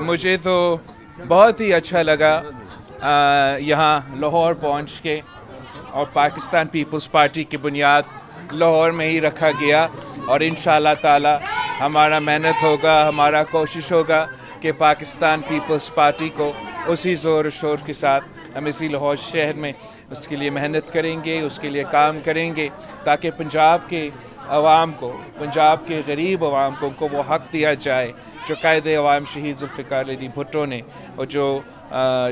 मुझे तो बहुत ही अच्छा लगा यहाँ लाहौर पहुँच के, और पाकिस्तान पीपल्स पार्टी की बुनियाद लाहौर में ही रखा गया, और इंशाअल्लाह ताला हमारा मेहनत होगा, हमारा कोशिश होगा कि पाकिस्तान पीपल्स पार्टी को उसी ज़ोर शोर के साथ हम इसी लाहौर शहर में उसके लिए मेहनत करेंगे, उसके लिए काम करेंगे, ताकि पंजाब के अवाम को, पंजाब के गरीब अवाम को उनको वो हक़ दिया जाए जो कायदे अवाम शहीद ज़ुल्फ़िकार अली भुट्टो ने और जो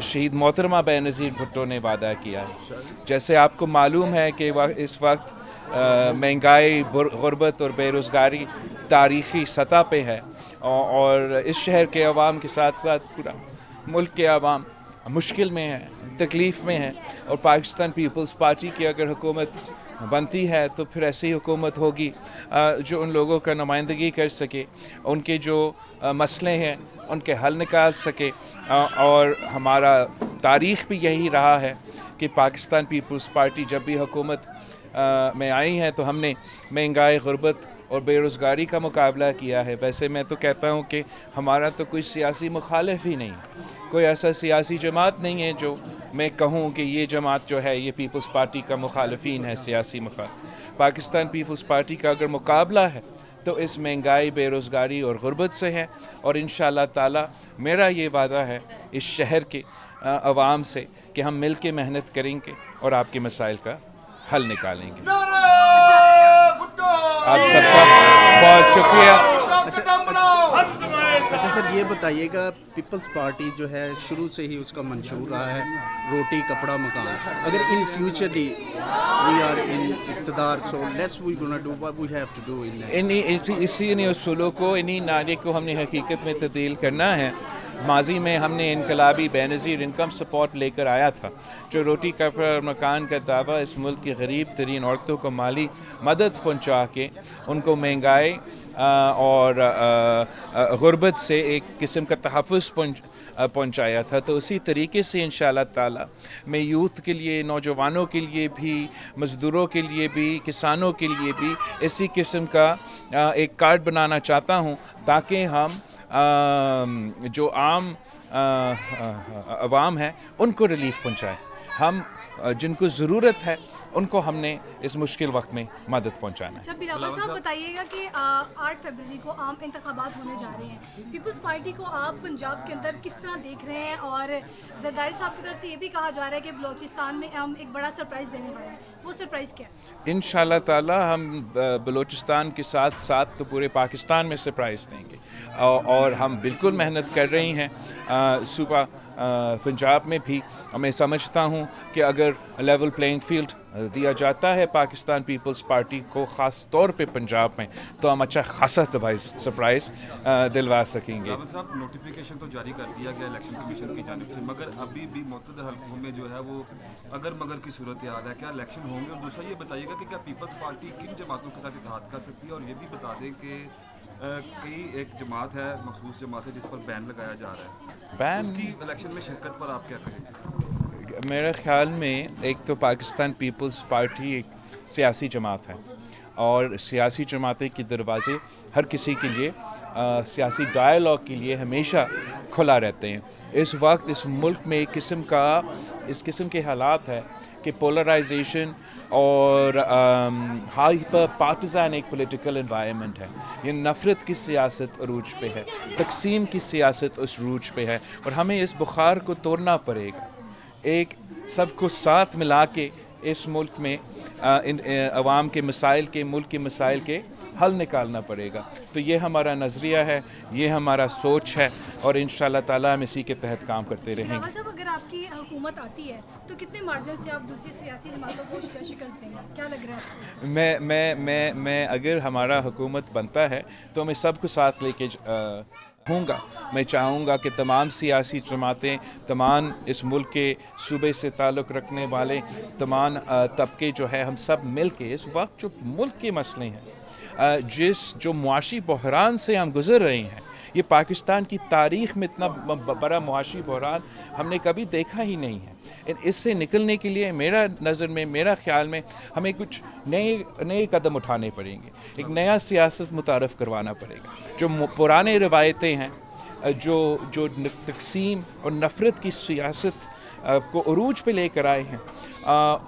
शहीद मोहतरमा बेनज़ीर भुट्टो ने वादा किया है। जैसे आपको मालूम है कि इस वक्त महंगाई, गुर्बत और बेरोज़गारी तारीख़ी सतह पे है, और इस शहर के अवाम के साथ साथ पूरा मुल्क के अवाम मुश्किल में है, तकलीफ़ में है, और पाकिस्तान पीपल्स पार्टी की अगर हुकूमत बनती है तो फिर ऐसी हुकूमत होगी जो उन लोगों का नुमाइंदगी कर सके, उनके जो मसले हैं उनके हल निकाल सके। और हमारा तारीख़ भी यही रहा है कि पाकिस्तान पीपल्स पार्टी जब भी हुकूमत में आई है तो हमने महंगाई, गुर्बत और बेरोज़गारी का मुकाबला किया है। वैसे मैं तो कहता हूँ कि हमारा तो कोई सियासी मुखालिफ ही नहीं, कोई ऐसा सियासी जमात नहीं है जो मैं कहूँ कि ये जमात जो है ये पीपल्स पार्टी का मुखालिफिन है, सियासी मुखालिफ। पाकिस्तान पीपल्स पार्टी का अगर मुकाबला है तो इस महंगाई, बेरोज़गारी और गुर्बत से है, और इंशाअल्लाह ताला मेरा ये वादा है इस शहर के अवाम से कि हम मिल के मेहनत करेंगे और आपके मसाइल का हल निकालेंगे। आप सबका बहुत शुक्रिया। अच्छा सर, ये बताइएगा, पीपल्स पार्टी जो है शुरू से ही उसका मंशूर रहा है रोटी कपड़ा मकान। अगर in futurely we are in इक़्तिदार, so let's we gonna do what we have to do in इसी उसूलों को, इन्हीं नारे को हमने हकीकत में तब्दील करना है। माजी में हमने इनकलाबी बेनज़ीर इनकम सपोर्ट लेकर आया था, जो रोटी कपड़ा और मकान का दावा इस मुल्क की गरीब तरीन औरतों को माली मदद पहुँचा के उनको महंगाई और गुर्बत से एक किस्म का तहफ़्फ़ुज़ पहुँचाया था। तो उसी तरीके से इंशाअल्लाह ताला मैं यूथ के लिए, नौजवानों के लिए भी, मज़दूरों के लिए भी, किसानों के लिए भी इसी किस्म का एक कार्ड बनाना चाहता हूँ, ताकि हम जो आम अवाम है उनको रिलीफ़ पहुँचाएँ। हम जिनको ज़रूरत है उनको हमने इस मुश्किल वक्त में मदद पहुंचाना है। अच्छा बिलावल साहब, बताइएगा कि 8 फरवरी को आम इंतखाबात होने जा रहे हैं, पीपल्स पार्टी को आप पंजाब के अंदर किस तरह देख रहे हैं? और जरदारी साहब की तरफ से ये भी कहा जा रहा है कि बलोचिस्तान में हम एक बड़ा सरप्राइज़ देने वाले हैं, वो सरप्राइज़ क्या है? इंशाअल्लाह ताला हम बलोचिस्तान के साथ साथ तो पूरे पाकिस्तान में सरप्राइज़ देंगे, और हम बिल्कुल मेहनत कर रही हैं सूबा पंजाब में भी। मैं समझता हूँ कि अगर लेवल प्लेइंग फील्ड दिया जाता है पाकिस्तान पीपल्स पार्टी को, ख़ास तौर पे पंजाब में, तो हम अच्छा खासा सरप्राइज़ दिलवा सकेंगे। साहब, नोटिफिकेशन तो जारी कर दिया गया इलेक्शन कमीशन की जानिब से, मगर अभी भी मुतअद्दिद हल्कों में जो है वो अगर मगर की सूरत आ रहा है, क्या इलेक्शन होंगे? और दूसरा ये बताइएगा कि क्या पीपल्स पार्टी किन जमातों के साथ इत्तेहाद कर सकती है? और ये भी बता दें कि कई एक जमात है, मखसूस जमात है, जिस पर बैन लगाया जा रहा है, बैन, उसकी इलेक्शन में शिरकत पर आप क्या कहेंगे? मेरे ख्याल में एक तो पाकिस्तान पीपल्स पार्टी एक सियासी जमात है, और सियासी जमातें के दरवाज़े हर किसी के लिए सियासी डायलॉग के लिए हमेशा खुला रहते हैं। इस वक्त इस मुल्क में इस किस्म के हालात है कि पोलराइजेशन और हाइपर पार्टिज़न एक पॉलिटिकल एनवायरनमेंट है। ये नफ़रत की सियासत अरूज पे है, तकसीम की सियासत उस रूज पे है, और हमें इस बुखार को तोड़ना पड़ेगा। एक सबको साथ मिला के इस मुल्क में इन अवाम के मसाइल के, मुल्क के मसाइल के हल निकालना पड़ेगा। तो ये हमारा नज़रिया है, ये हमारा सोच है, और इंशाअल्लाह ताला हम इसी के तहत काम करते रहेंगे। जब अगर आपकी हुकूमत आती है तो कितने मार्जिन से आप दूसरी सियासी जमातों को शिकस्त देंगे, क्या लग रहा है? मैं अगर हमारा हुकूमत बनता है तो मैं सबको साथ लेके हूँगा। मैं चाहूँगा कि तमाम सियासी जमातें, तमाम इस मुल्क के सूबे से ताल्लुक़ रखने वाले तमाम तबके जो है, हम सब मिल के इस वक्त जो मुल्क के मसले हैं, जो मुआशी बहरान से हम गुज़र रहे हैं, ये पाकिस्तान की तारीख़ में इतना बड़ा मुआशी बहरान हमने कभी देखा ही नहीं है। इससे निकलने के लिए मेरा नज़र में, मेरा ख़्याल में, हमें कुछ नए कदम उठाने पड़ेंगे, एक नया सियासत मुतारफ़ करवाना पड़ेगा। जो पुराने रवायतें हैं, جو تقسیم اور نفرت کی سیاست کو عروج پہ لے کر آئے ہیں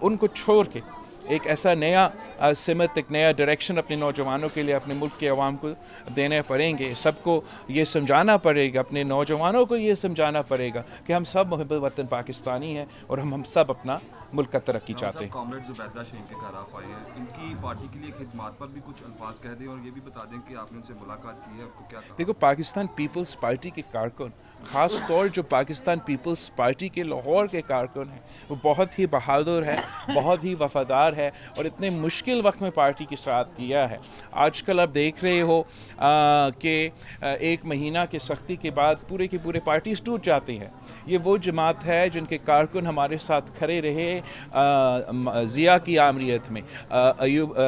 ان کو چھوڑ کے ایک ایسا نیا سمت، ایک نیا ڈائریکشن اپنے نوجوانوں کے لیے، اپنے ملک کے عوام کو دینے پڑیں گے. سب کو یہ سمجھانا پڑے گا، اپنے نوجوانوں کو یہ سمجھانا پڑے گا کہ ہم سب محب وطن پاکستانی ہیں اور ہم سب اپنا ملک کا ترقی چاہتے ہیں. کامریڈ زبیدہ شہین کے گھر آپ آئے ہیں، ان کی پارٹی کے لیے خدمات پر بھی کچھ الفاظ کہہ دیں اور یہ بھی بتا دیں کہ آپ نے ان سے ملاقات کی ہے، آپ کو کیا کہا؟ دیکھو، پاکستان پیپلز پارٹی کے کارکن، خاص طور جو پاکستان پیپلز پارٹی کے لاہور کے کارکن ہیں، وہ بہت ہی بہادر ہے، بہت ہی وفادار ہے اور اتنے مشکل وقت میں پارٹی کے ساتھ دیا ہے. آج کل آپ دیکھ رہے ہو کہ ایک مہینہ کے سختی کے بعد پورے کے پورے پارٹیز ٹوٹ جاتی ہیں. یہ وہ جماعت ہے جن کے کارکن ہمارے ساتھ کھڑے رہے ضیاء کی آمریت میں، ایوب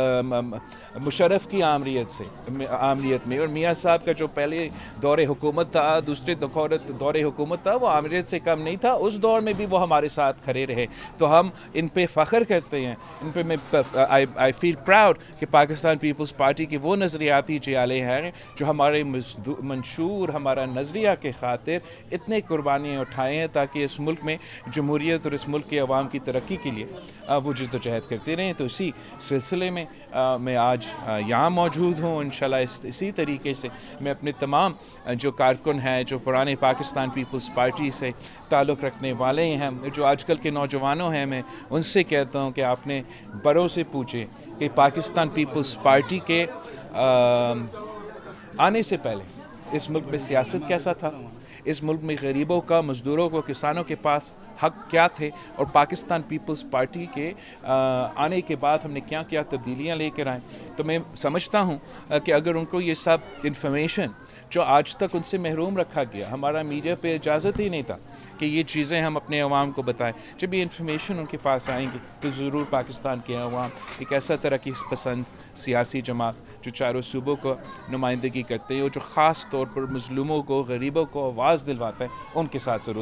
مشرف کی آمریت میں، اور میاں صاحب کا جو پہلے دور حکومت تھا، دوسرے دور حکومت تھا، وہ آمریت سے کم نہیں تھا. اس دور میں بھی وہ ہمارے ساتھ کھڑے رہے. تو ہم ان پہ فخر کرتے ہیں، ان پہ میں آئی فیل پراؤڈ کہ پاکستان پیپلز پارٹی کے وہ نظریاتی جیالے ہیں جو ہمارے منشور ہمارا نظریہ کے خاطر اتنے قربانیاں اٹھائے ہیں تاکہ اس ملک میں جمہوریت اور اس ملک کے عوام کی ترقی کے لیے وہ جدوجہد کرتے رہیں. تو اسی سلسلے میں میں آج یہاں موجود ہوں. انشاءاللہ اسی طریقے سے میں اپنے تمام جو کارکن ہیں، جو پرانے پاکستان پیپلز پارٹی سے تعلق رکھنے والے ہیں، جو آج کل کے نوجوانوں ہیں، میں ان سے کہتا ہوں کہ آپ نے بڑوں سے پوچھیں کہ پاکستان پیپلز پارٹی کے آنے سے پہلے اس ملک میں سیاست کیسا تھا، اس ملک میں غریبوں کا، مزدوروں کو، کسانوں کے پاس حق کیا تھے، اور پاکستان پیپلز پارٹی کے آنے کے بعد ہم نے کیا کیا تبدیلیاں لے کر آئیں. تو میں سمجھتا ہوں کہ اگر ان کو یہ سب انفارمیشن جو آج تک ان سے محروم رکھا گیا، ہمارا میڈیا پہ اجازت ہی نہیں تھا کہ یہ چیزیں ہم اپنے عوام کو بتائیں، جب یہ انفارمیشن ان کے پاس آئیں گی تو ضرور پاکستان کے عوام ایک ایسا ترقی پسند سیاسی جماعت جو چاروں صوبوں کو نمائندگی کرتے ہیں اور جو خاص طور پر مظلوموں کو، غریبوں کو آواز دلواتا ہے، ان کے ساتھ ضرور